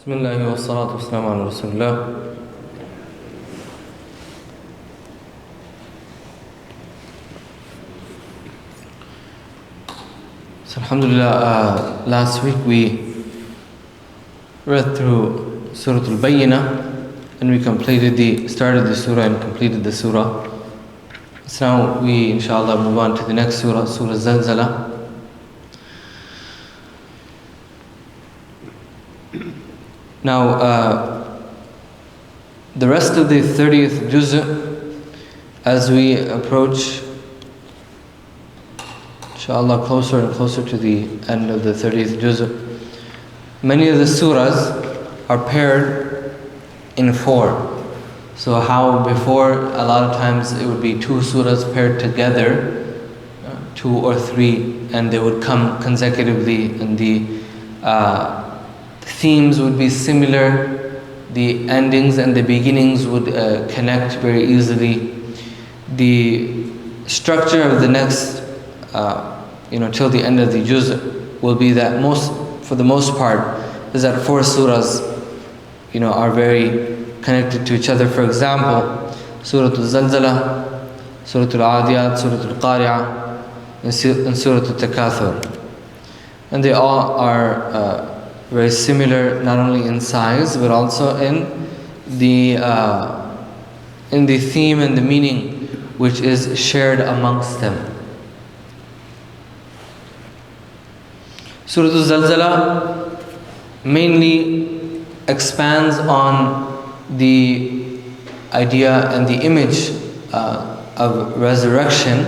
Bismillah wa salatu wa salam ala Rasulullah. So Alhamdulillah, last week we read through Surah Al-Bayyinah and we started the surah and completed the surah. So now we inshallah move on to the next surah, Surah Az-Zalzalah. Now, the rest of the 30th juz, as we approach, inshallah, closer and closer to the end of the 30th juz, many of the surahs are paired in four. So how before, a lot of times it would be two surahs paired together, two or three, and they would come consecutively, and the themes would be similar, the endings and the beginnings would connect very easily. The structure of the next, till the end of the juz will be that for the most part, is that four surahs, are very connected to each other. For example, Surah Az-Zalzalah, Surah Al-Adiyat, Surah Al-Qari'ah, and Surah Al-Takathur. And they all are very similar, not only in size but also in the theme and the meaning which is shared amongst them. Surah Az-Zalzalah mainly expands on the idea and the image of resurrection,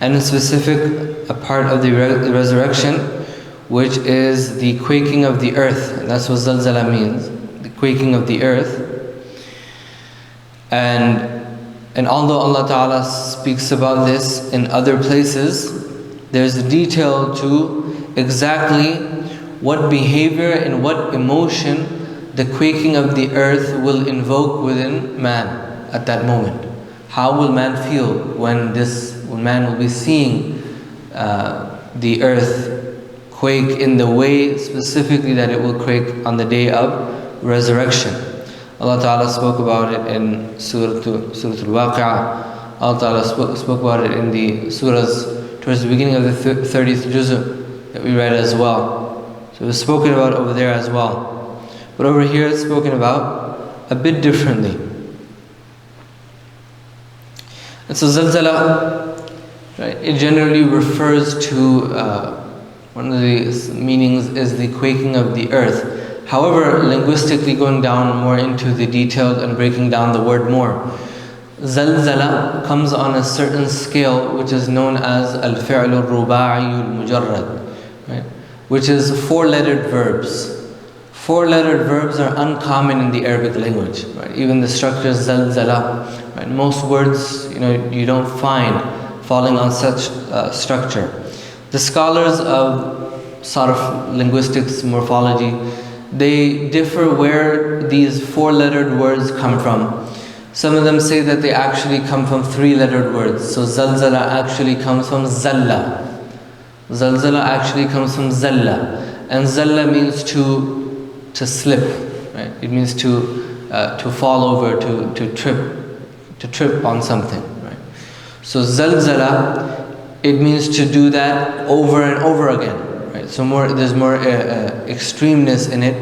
and in specific a part of the resurrection which is the quaking of the earth. And that's what Zalzalah means, the quaking of the earth. And although Allah Ta'ala speaks about this in other places, there's a detail to exactly what behavior and what emotion the quaking of the earth will invoke within man at that moment. How will man feel when man will be seeing the earth quake in the way specifically that it will quake on the day of resurrection? Allah Ta'ala spoke about it in Surah Al-Waqi'ah. Allah Ta'ala spoke about it in the surahs towards the beginning of the 30th juz that we read as well. So it was spoken about over there as well. But over here it's spoken about a bit differently. And so Zalzalah, right, it generally refers to one of the meanings is the quaking of the earth. However, linguistically going down more into the detail and breaking down the word more, Zalzala comes on a certain scale which is known as al-fi'l al-ruba'i al-mujarrad, right? Which is four-lettered verbs. Four-lettered verbs are uncommon in the Arabic language, right? Even the structure Zalzala, right? Most words, you don't find falling on such structure. The scholars of sort of linguistics, morphology, they differ where these four-lettered words come from. Some of them say that they actually come from three-lettered words. So Zalzala actually comes from Zalla. Zalzala actually comes from Zalla. And Zalla means to slip, right? It means to fall over, to trip on something, right? So Zalzala, it means to do that over and over again, right? So there's more extremeness in it,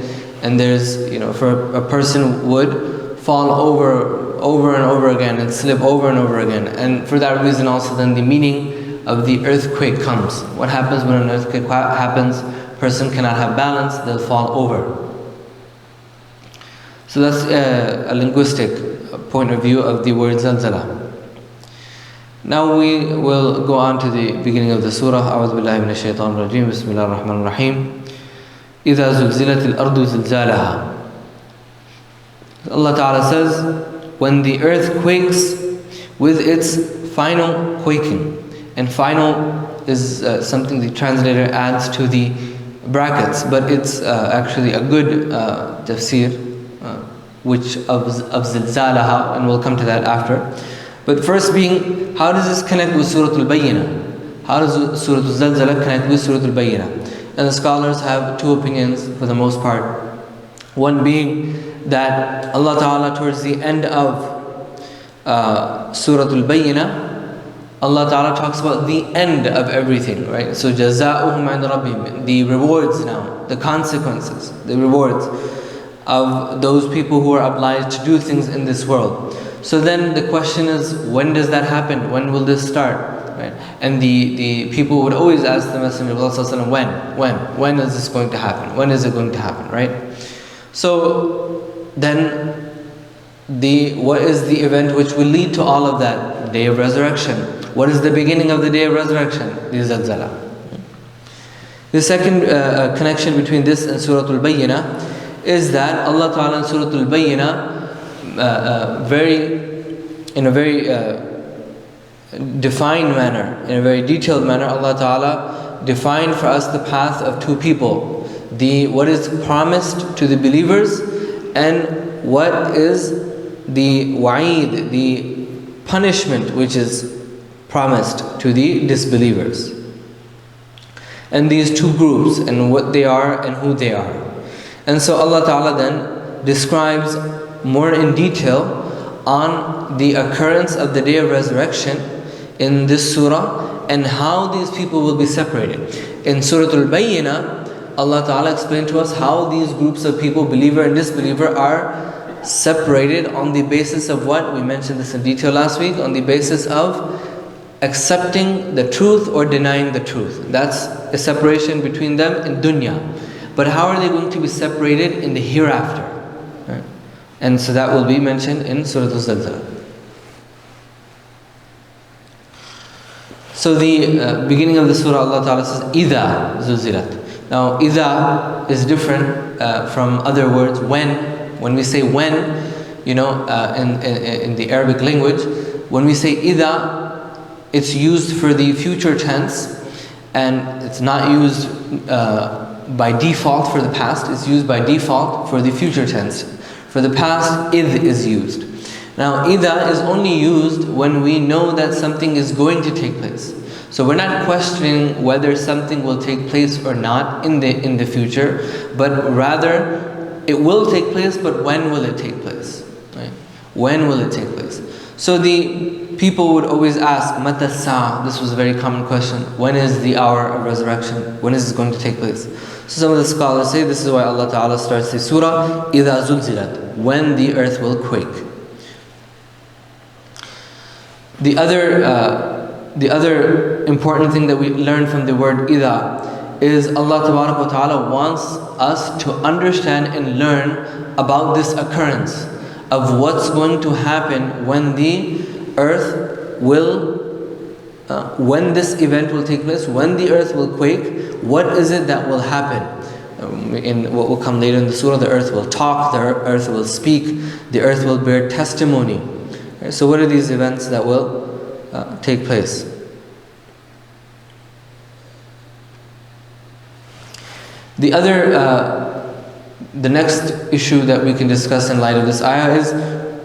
and there's, for a person would fall over and over again and slip over and over again. And for that reason also then the meaning of the earthquake comes. What happens when an earthquake happens? A person cannot have balance, they'll fall over. So that's a linguistic point of view of the word Zalzalah. Now we will go on to the beginning of the surah. أعوذ بالله من الشيطان الرجيم. بسم الله الرحمن الرحيم. إذا زلزلت الأرض زلزالها. Allah Ta'ala says, when the earth quakes with its final quaking. And final is something the translator adds to the brackets, but it's actually a good tafsir, which of zilzalaha, and we'll come to that after. But first being, how does this connect with Surah Al-Bayyinah? How does Surah Az-Zalzalah connect with Surah Al-Bayyinah? And the scholars have two opinions for the most part. One being that Allah Ta'ala towards the end of Surah Al-Bayyinah, Allah Ta'ala talks about the end of everything, right? So جَزَاؤُهُمْ عِنْدَ رَبِّهِمْ, the rewards now, the consequences, the rewards of those people who are obliged to do things in this world. So then the question is, when does that happen? When will this start? Right? And the people would always ask the Messenger of Allah, when is this going to happen? When is it going to happen? Right? So then what is the event which will lead to all of that? Day of resurrection. What is the beginning of the day of resurrection? The Zalzalah. The second connection between this and Surah Al-Bayyinah is that Allah Ta'ala in Surah Al-Bayyinah in a very defined manner, in a very detailed manner, Allah Ta'ala defined for us the path of two people. What is promised to the believers and what is the wa'id, the punishment which is promised to the disbelievers. And these two groups and what they are and who they are. And so Allah Ta'ala then describes more in detail on the occurrence of the day of resurrection in this surah and how these people will be separated. In Surah Al-Bayyinah, Allah Ta'ala explained to us how these groups of people, believer and disbeliever, are separated on the basis of what? We mentioned this in detail last week, on the basis of accepting the truth or denying the truth. That's a separation between them in dunya. But how are they going to be separated in the hereafter? Right? And so that will be mentioned in Surah Az-Zalzalah. So the beginning of the surah, Allah Ta'ala says, إِذَا زُلْزِلَتْ. Now, إِذَا is different from other words. When we say when, in the Arabic language, when we say إِذَا, it's used for the future tense, and it's not used by default for the past. It's used by default for the future tense. For the past, إِذ is used. Now, إِذَا is only used when we know that something is going to take place. So we're not questioning whether something will take place or not in the future, but rather it will take place, but when will it take place? Right? When will it take place? So the people would always ask, مَتَى السَّاعَةُ? This was a very common question. When is the hour of resurrection? When is it going to take place? So some of the scholars say this is why Allah Ta'ala starts the surah, إِذَا زُلْزِلَتْ, when the earth will quake. The other important thing that we learn from the word إِذَا is Allah Ta'ala wants us to understand and learn about this occurrence of what's going to happen when the earth will, when this event will take place, when the earth will quake. What is it that will happen? In what will come later in the surah, the earth will talk, the earth will speak, the earth will bear testimony. Right? So what are these events that will take place? The next issue that we can discuss in light of this ayah is,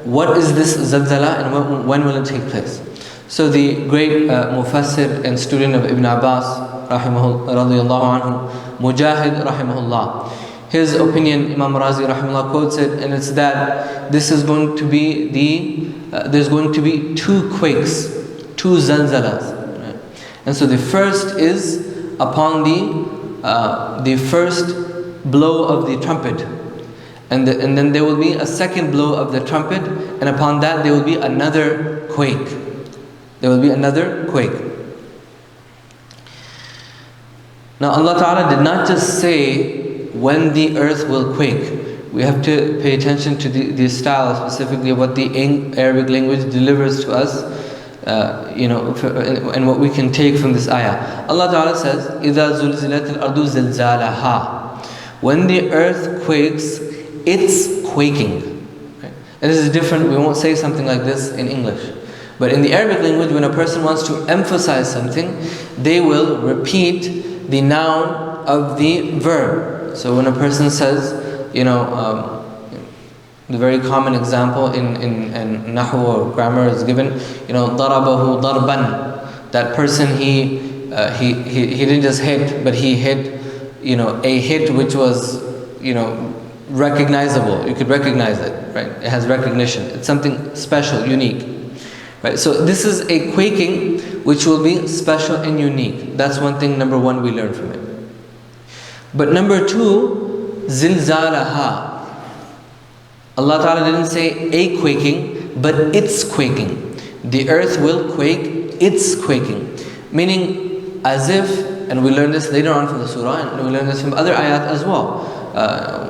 what is this Zalzalah and when will it take place? So the great Mufassir and student of Ibn Abbas, radiyallahu anhu, Mujahid, rahimahullah, his opinion, Imam Razi, rahimahullah, quotes it, and it's that this is going to be there's going to be two quakes, two Zalzalas. Right? And so the first is upon the first blow of the trumpet, and then there will be a second blow of the trumpet, and upon that there will be another quake. There will be another quake. Now Allah Ta'ala did not just say when the earth will quake. We have to pay attention to the style, specifically of what the Arabic language delivers to us, and what we can take from this ayah. Allah Ta'ala says, إِذَا زُلْزِلَتِ الْأَرْضُ زِلْزَالَهَا. When the earth quakes, it's quaking. Right? And this is different. We won't say something like this in English. But in the Arabic language, when a person wants to emphasize something, they will repeat the noun of the verb. So when a person says, the very common example in Nahu or grammar is given, ضَرَبَهُ ضَرْبًا. That person, he didn't just hit, but he hit, a hit which was, recognizable. You could recognize it, right? It has recognition. It's something special, unique, right? So this is a quaking which will be special and unique. That's one thing, number one, we learn from it. But number two, zilzalaha. Allah Ta'ala didn't say a quaking, but its quaking. The earth will quake, its quaking. Meaning, as if, and we learn this later on from the surah, and we learn this from other ayat as well.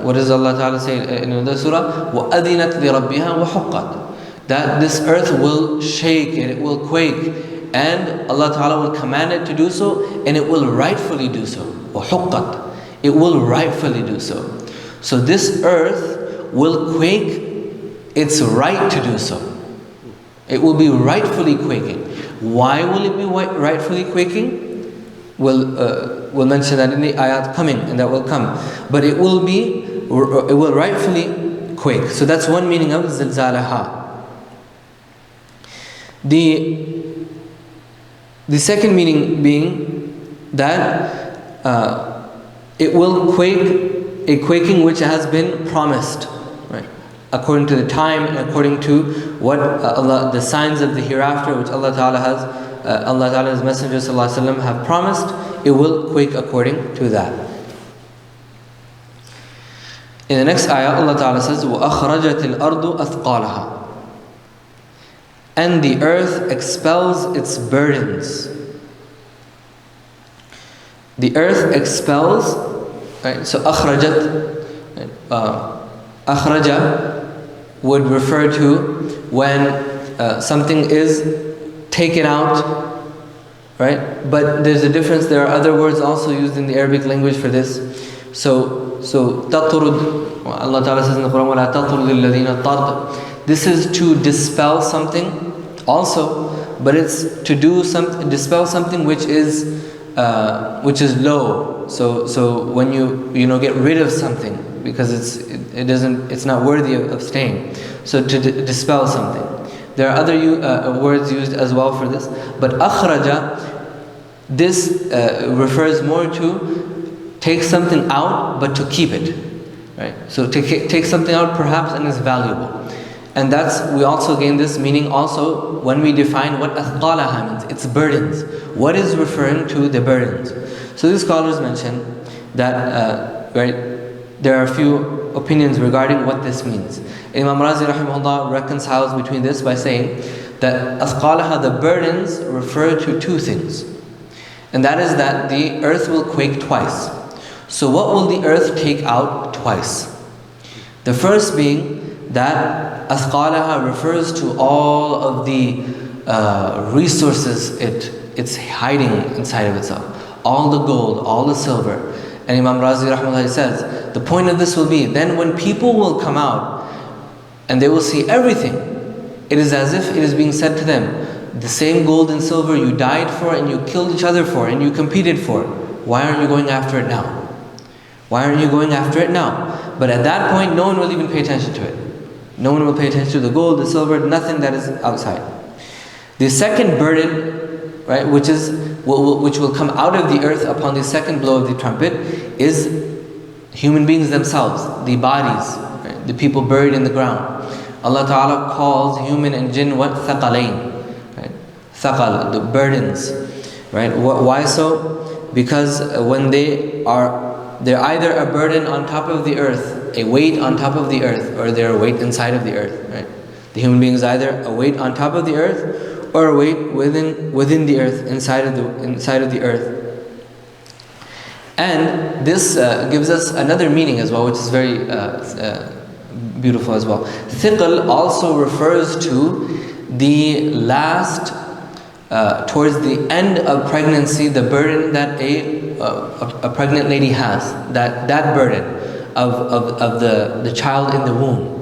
What does Allah Ta'ala say in the surah? وَأَذِنَتْ لِرَبِّهَا وَحُقَّتْ. That this earth will shake and it will quake, and Allah Ta'ala will command it to do so, and it will rightfully do so. وَحُقَّتْ. It will rightfully do so. So this earth will quake, its right to do so. It will be rightfully quaking. Why will it be rightfully quaking? We'll mention that in the ayat coming, and that will come. But it will rightfully quake. So that's one meaning of zilzalaha. The second meaning being that it will quake, a quaking which has been promised, right? According to the time and according to what the signs of the hereafter which Allah Ta'ala and His Messenger ﷺ have promised, it will quake according to that. In the next ayah, Allah Ta'ala says, وَأَخْرَجَتِ الْأَرْضُ أَثْقَالَهَا. And the earth expels its burdens. The earth expels, right? So akhrajat, akhraja would refer to when something is taken out, right? But there's a difference. There are other words also used in the Arabic language for this. So tatrud, Allah Ta'ala says in the Quran, وَلَا تَطْرُدِ الَّذِينَ طَرْدَ. This is to dispel something also, but it's to dispel something which is low. So when you get rid of something because it's not worthy of staying. So to dispel something. There are other words used as well for this, but akhraja, this refers more to take something out but to keep it, right? So to take something out perhaps and is valuable. And we also gain this meaning also when we define what athqalaha means, its burdens. What is referring to the burdens? So these scholars mention that there are a few opinions regarding what this means. Imam Razi rahimahullah reconciles between this by saying that athqalaha, the burdens, refer to two things. And that is that the earth will quake twice. So what will the earth take out twice? The first being that athqalaha refers to all of the resources it's hiding inside of itself. All the gold, all the silver. And Imam Razi rahimahullah says, the point of this will be, then when people will come out and they will see everything, it is as if it is being said to them, the same gold and silver you died for and you killed each other for and you competed for, why aren't you going after it now? Why aren't you going after it now? But at that point, no one will even pay attention to it. No one will pay attention to the gold, the silver, nothing that is outside. The second burden, right, which will come out of the earth upon the second blow of the trumpet, is human beings themselves, the bodies, right, the people buried in the ground. Allah Ta'ala calls human and jinn what? Thaqalain, right? Thaqal, the burdens, right? Why so? Because when they're either a burden on top of the earth, a weight on top of the earth, or they're a weight inside of the earth, right? The human being is either a weight on top of the earth or a weight within the earth, inside of the earth. And this gives us another meaning as well, which is very beautiful as well. Thiqal also refers to the last, towards the end of pregnancy, the burden that a pregnant lady has, that burden of the child in the womb.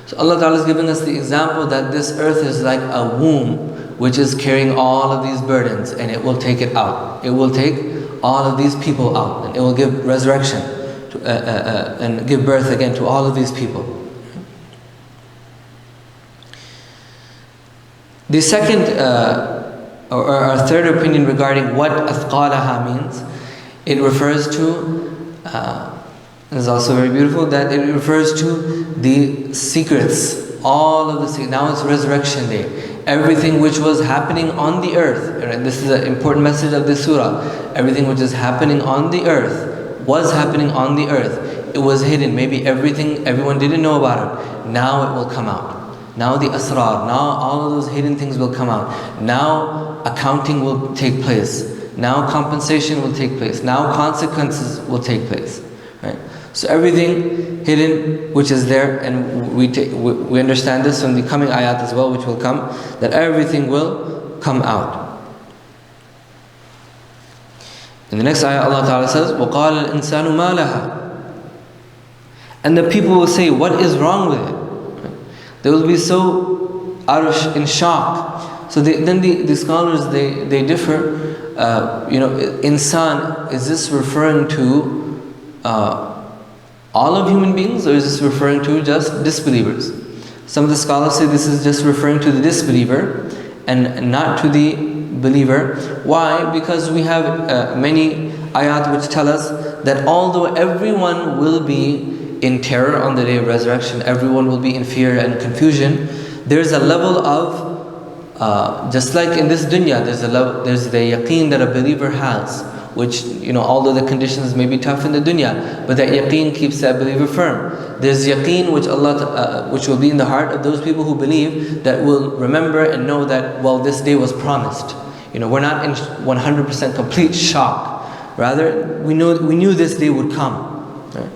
So Allah Ta'ala is giving us the example that this earth is like a womb which is carrying all of these burdens, and it will take it out. It will take all of these people out, and it will give resurrection and give birth again to all of these people. The second or our third opinion regarding what athqalaha means, it refers to It's also very beautiful that it refers to the secrets, all of the secrets. Now it's resurrection day. Everything which was happening on the earth, right? This is an important message of this surah. Everything which is happening on the earth, was happening on the earth. It was hidden. Maybe everyone didn't know about it. Now it will come out. Now the asrar, now all of those hidden things will come out. Now accounting will take place. Now compensation will take place. Now consequences will take place. Right? So everything hidden which is there, and we understand this from the coming ayat as well, which will come, that everything will come out. In the next ayah, Allah Ta'ala says, وَقَالَ الْإِنسَانُ مَا لَهَا. And the people will say, what is wrong with it? They will be so in shock. So then the scholars, they differ. Insan, is this referring to all of human beings, or is this referring to just disbelievers? Some of the scholars say this is just referring to the disbeliever and not to the believer. Why? Because we have many ayat which tell us that although everyone will be in terror on the day of resurrection, everyone will be in fear and confusion, there's a level of, just like in this dunya, there's the yaqeen that a believer has, which, although the conditions may be tough in the dunya, but that yaqeen keeps that believer firm. There's yaqeen which will be in the heart of those people who believe, that will remember and know that, well, this day was promised. We're not in 100% complete shock. Rather, we knew this day would come. Right?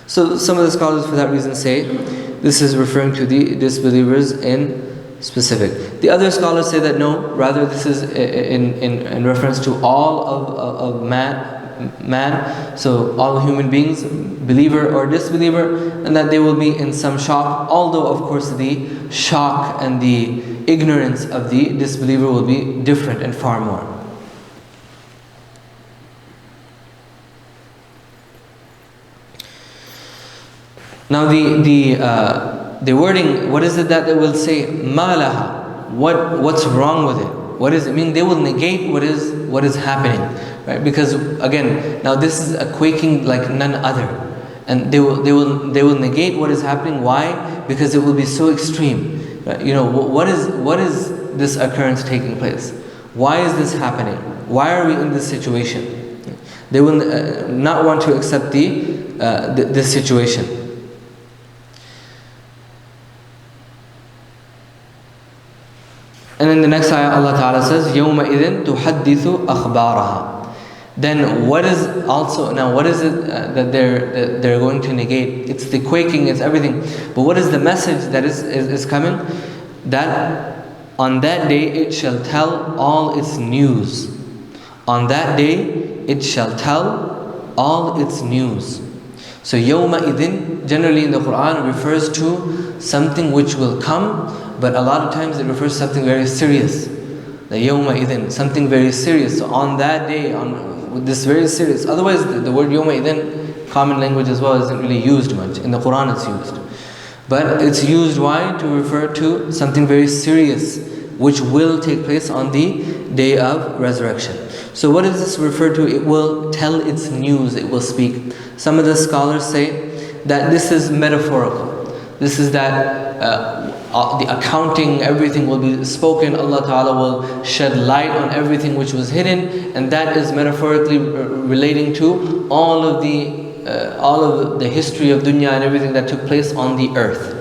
So some of the scholars for that reason say this is referring to the disbelievers in specific. The other scholars say that no, rather this is in reference to all of man, so all human beings, believer or disbeliever, and that they will be in some shock, although of course the shock and the ignorance of the disbeliever will be different and far more. Now the wording, what is it that they will say? مَا لَهَا. What's wrong with it? What does it mean? They will negate what is happening, right? Because again, now this is a quaking like none other, and they will negate what is happening. Why? Because it will be so extreme. Right? What is this occurrence taking place? Why is this happening? Why are we in this situation? They will not want to accept this situation. And in the next ayah, Allah Ta'ala says, يَوْمَئِذٍ تُحَدِّثُ أَخْبَارَهَا. Then what is it that they're going to negate? It's the quaking, it's everything. But what is the message that is coming? That on that day it shall tell all its news. On that day it shall tell all its news. So يَوْمَئِذٍ generally in the Quran refers to something which will come, but a lot of times it refers to something very serious. The يَوْمَئِذٍ, something very serious. So on that day, on this very serious. Otherwise the word يَوْمَئِذٍ, common language as well, isn't really used much. In the Quran it's used. But it's used, why? To refer to something very serious, which will take place on the day of resurrection. So what does this refer to? It will tell its news, it will speak. Some of the scholars say that this is metaphorical. This is that the accounting, everything will be spoken. Allah Ta'ala will shed light on everything which was hidden, and that is metaphorically relating to all of the history of dunya and everything that took place on the earth.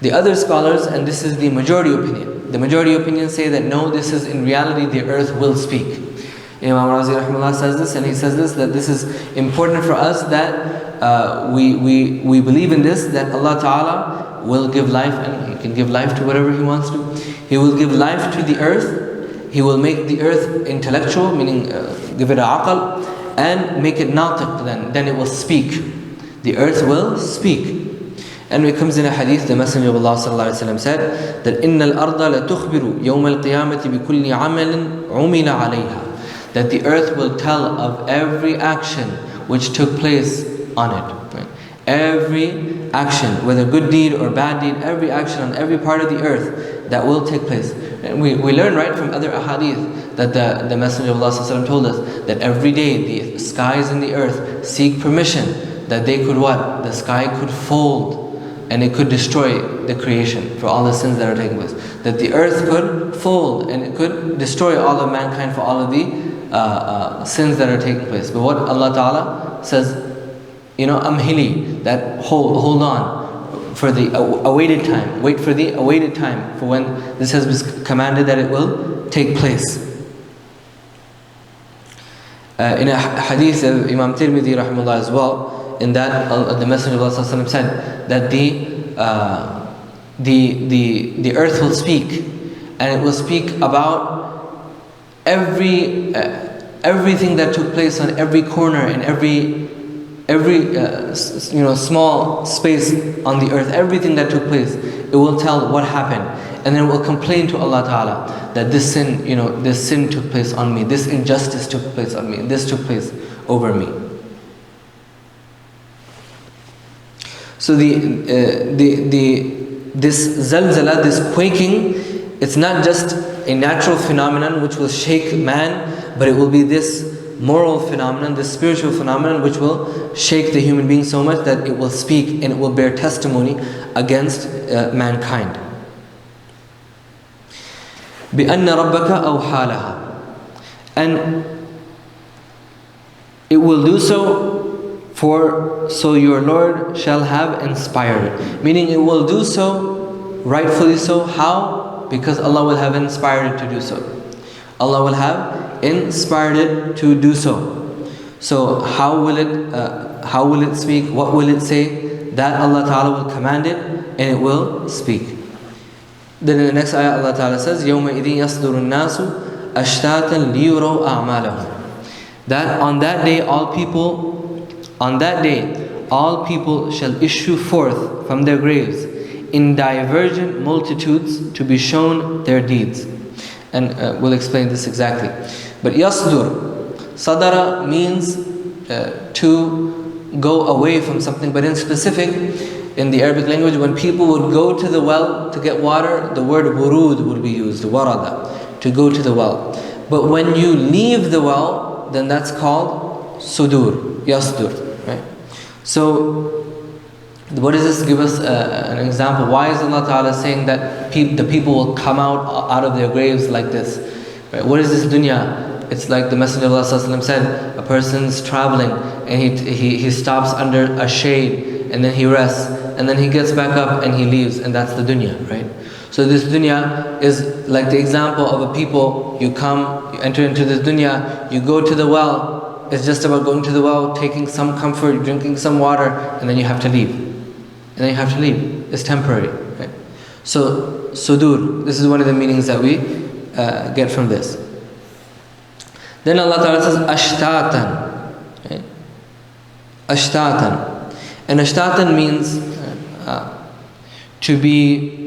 The other scholars, and this is the majority opinion, the majority opinion say that no, this is in reality the earth will speak. Imam Razi rahimahullah says this, and he says this, that this is important for us, that we believe in this, that Allah Ta'ala will give life, and He can give life to whatever He wants to. He will give life to the earth. He will make the earth intellectual, meaning give it a aql, and make it natiq, then it will speak. The earth will speak. And it comes in a hadith, the Messenger of Allah sallallahu alaihi wasallam said that إِنَّ الْأَرْضَ لَتُخْبِرُ يَوْمَ الْقِيَامَةِ بِكُلِّ عَمَلٍ عُمِلَ عَلَيْهَا. That the earth will tell of every action which took place on it. Right? Every action, whether good deed or bad deed, every action on every part of the earth that will take place. And we learn right from other ahadith that the Messenger of Allah sallallahu alaihi wasallam told us that every day the skies and the earth seek permission that they could what? The sky could fold and it could destroy the creation for all the sins that are taking place. That the earth could fold and it could destroy all of mankind for all of the sins that are taking place. But what Allah Ta'ala says, amhili, that hold on for the awaited time. Wait for the awaited time for when this has been commanded that it will take place. In a hadith of Imam Tirmidhi rahimahullah as well, in that the Messenger of Allah said that the earth will speak, and it will speak about everything that took place on every corner and every small space on the earth, everything that took place. It will tell what happened, and then it will complain to Allah Ta'ala that this sin took place on me, this injustice took place on me, this took place over me. So this zalzala, this quaking, it's not just a natural phenomenon which will shake man, but it will be this moral phenomenon, this spiritual phenomenon which will shake the human being so much that it will speak and it will bear testimony against mankind. بِأَنَّ رَبَّكَ أَوْحَى لَهَا. And it will do so, so your Lord shall have inspired it. Meaning it will do so, rightfully so. How? Because Allah will have inspired it to do so. Allah will have inspired it to do so. So how will it speak? What will it say? That Allah Ta'ala will command it and it will speak. Then in the next ayah Allah Ta'ala says, يَوْمَئِذٍ يَصْدُرُ النَّاسُ أَشْتَاتًا لِيُرَوْا أَعْمَالَهُمْ. That on that day all people shall issue forth from their graves in divergent multitudes to be shown their deeds. And we'll explain this exactly. But yasdur, sadara means to go away from something, but in specific, in the Arabic language, when people would go to the well to get water, the word wurud would be used, warada, to go to the well. But when you leave the well, then that's called sudur, yasdur, right? So, what does this give us an example? Why is Allah Ta'ala saying that the people will come out of their graves like this? Right? What is this dunya? It's like the Messenger of Allah said, a person's traveling and he stops under a shade and then he rests and then he gets back up and he leaves, and that's the dunya, right? So this dunya is like the example of a people. You enter into this dunya, you go to the well. It's just about going to the well, taking some comfort, drinking some water, and then you have to leave. It's temporary, right? So sudur, this is one of the meanings that we get from this. Then Allah Ta'ala says ashtatan, right? Ashtatan. And ashtatan means to be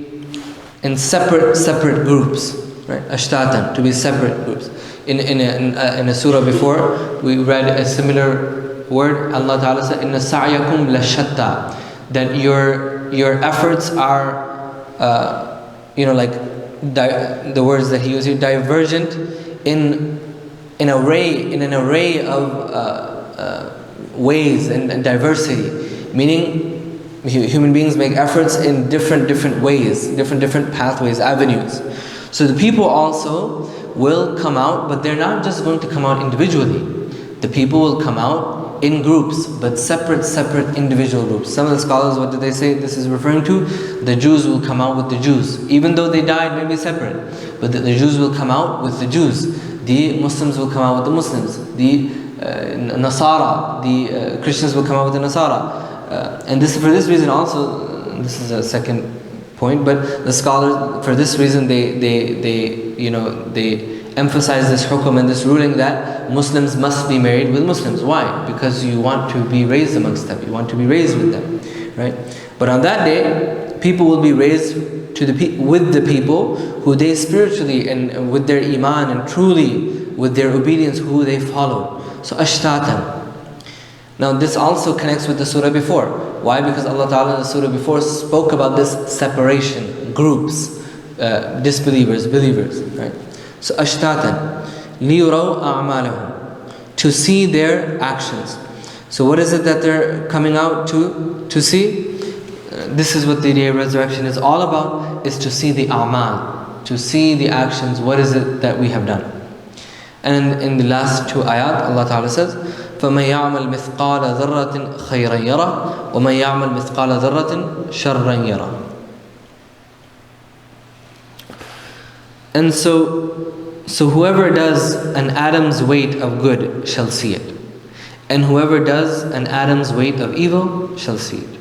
in separate groups, right? Ashtatan, to be separate groups. In a surah before, we read a similar word. Allah Ta'ala said, "Inna sa'yakum lashatta," that your efforts are, the words that he used here, divergent in an array of ways and diversity. Meaning, human beings make efforts in different ways, different pathways, avenues. So the people also will come out, but they're not just going to come out individually. The people will come out in groups, but separate individual groups. Some of the scholars, what do they say this is referring to? The Jews will come out with the Jews. Even though they died maybe separate, but the Jews will come out with the Jews. The Muslims will come out with the Muslims. The Nasara, the Christians will come out with the Nasara. And for this reason also, this is a second point, but the scholars, for this reason, they emphasize this hukum and this ruling that Muslims must be married with Muslims. Why? Because you want to be raised amongst them. You want to be raised with them, right? But on that day, people will be raised with the people who they spiritually and with their iman and truly with their obedience who they follow. So ashtatan. Now this also connects with the surah before. Why? Because Allah Ta'ala in the surah before spoke about this separation, groups, disbelievers, believers, right? So ashtatan, liyuraw a'malahum, to see their actions. So what is it that they're coming out to see? This is what the day of resurrection is all about, is to see the a'mal, to see the actions, what is it that we have done. And in the last two ayat, Allah Ta'ala says, فَمَنْ يَعْمَلْ مِثْقَالَ ذَرَّةٍ خَيْرًا يَرَى وَمَنْ يَعْمَلْ مِثْقَالَ ذَرَّةٍ شَرًّا يَرَى. And so whoever does an atom's weight of good shall see it, and whoever does an atom's weight of evil shall see it.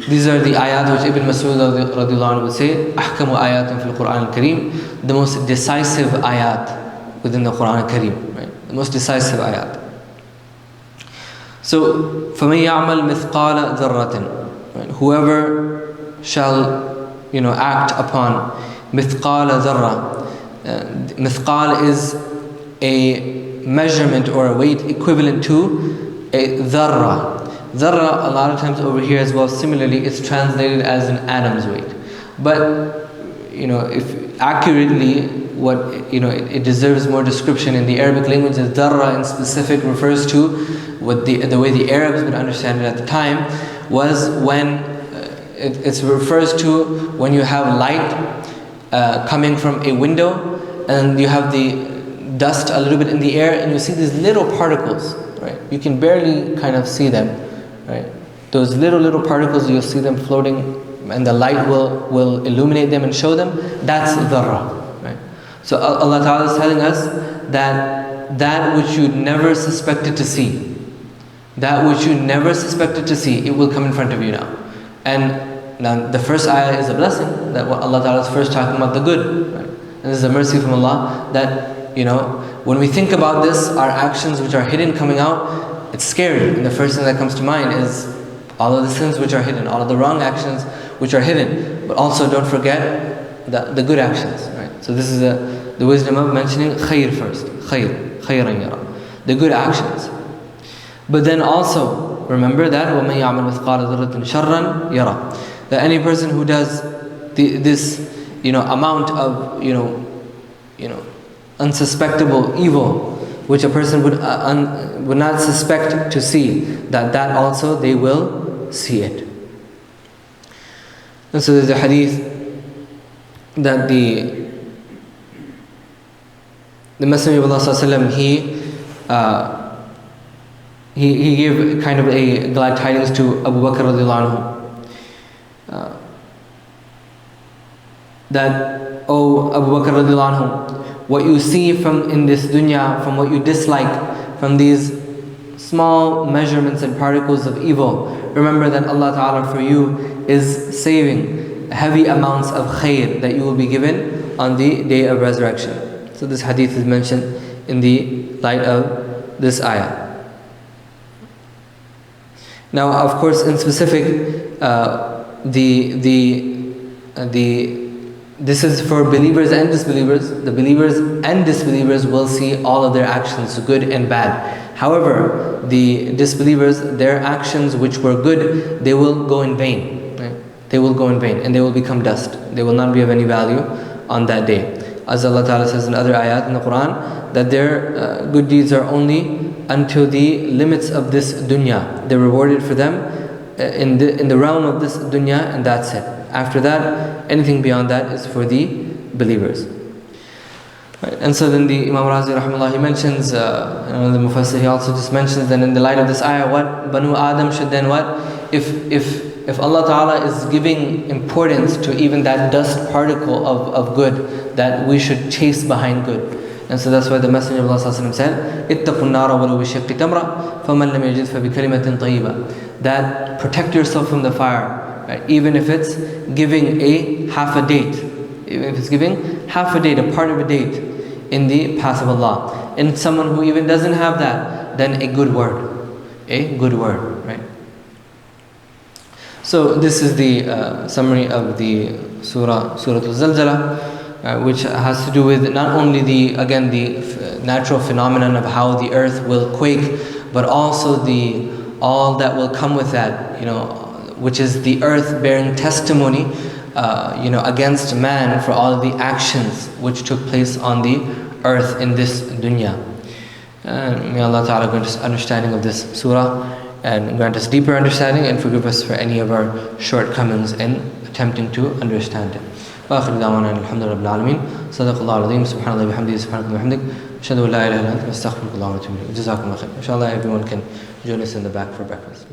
These are the ayat which Ibn Mas'ud radiallahu anhu would say, أحكم آيات في القرآن الكريم, the most decisive ayat within the Quran al-Kareem, right? The most decisive ayat. So, فَمَنْ يَعْمَلْ مِثْقَالَ ذَرَّةٍ, right? Whoever shall, act upon mithqal dharra. Mithqal is a measurement or a weight equivalent to a dharra. Dharra, a lot of times over here as well, similarly, it's translated as an atom's weight. But, if accurately, what, it deserves more description in the Arabic language. As dharra in specific refers to what the way the Arabs would understand it at the time was when it refers to when you have light coming from a window and you have the dust a little bit in the air and you see these little particles, right? You can barely kind of see them, right? Those little particles, you'll see them floating and the light will illuminate them and show them. That's dharra, right? So Allah Ta'ala is telling us that which you never suspected to see, it will come in front of you now. And now the first ayah is a blessing, that Allah Ta'ala is first talking about the good, right? And this is a mercy from Allah that, when we think about this, our actions which are hidden coming out, it's scary. And the first thing that comes to mind is all of the sins which are hidden, all of the wrong actions which are hidden. But also don't forget the good actions, right? So this is the wisdom of mentioning khair first. Khayran yara. The good actions. But then also, remember that وَمَنْ يَعْمَلْ مِثْقَالَ ذَرَّةٍ شَرًّا يَرَى. That any person who does this, amount of, unsuspectable evil, which a person would not suspect to see, that also they will see it. And so there's a hadith that the Messenger of Allah sallallahu alaihi wasallam, he gave kind of a glad tidings to Abu Bakr radiallahu anhu, that, oh Abu Bakr radiallahu anhu, what you see from in this dunya, from what you dislike, from these small measurements and particles of evil, remember that Allah Ta'ala for you is saving heavy amounts of khair that you will be given on the day of resurrection. So this hadith is mentioned in the light of this ayah. Now, of course, in specific, this is for believers and disbelievers. The believers and disbelievers will see all of their actions, good and bad. However, the disbelievers, their actions which were good, they will go in vain. Right? They will go in vain and they will become dust. They will not be of any value on that day. As Allah Ta'ala says in other ayat in the Quran, that their good deeds are only until the limits of this dunya. They're rewarded for them in the realm of this dunya, and that's it. After that, anything beyond that is for the believers. Right? And so then the Imam Razi rahimahullah, he mentions, the Mufassir, he also just mentions that in the light of this ayah, what Banu Adam should then what? If Allah Ta'ala is giving importance to even that dust particle of good, that we should chase behind good. And so that's why the Messenger of Allah said, اتَّقُوا النَّارَ وَلَوْ بِشِقِّ تَمْرَةٍ فَمَنْ لَمْ يَجِدْ فَبِكَلِمَةٍ طَيِّبَةٍ. That protect yourself from the fire, right? Even if it's giving half a date, a part of a date in the path of Allah. And someone who even doesn't have that, then a good word, right? So this is the summary of the Surah Az-Zalzalah. Which has to do with not only the natural phenomenon of how the earth will quake, but also all that will come with that, which is the earth bearing testimony, against man for all of the actions which took place on the earth in this dunya. May Allah Ta'ala grant us understanding of this surah and grant us deeper understanding, and forgive us for any of our shortcomings in attempting to understand it. وآخر دعوانا الحمد لله رب العالمين. صدق الله العظيم. سبحان الله وبحمده. سبحانك اللهم وبحمدك. أشهد أن لا إله إلا أنت. أستغفرك الله وأتوب إليك. جزاكم الله خير. Inshallah, everyone can join us in the back for breakfast.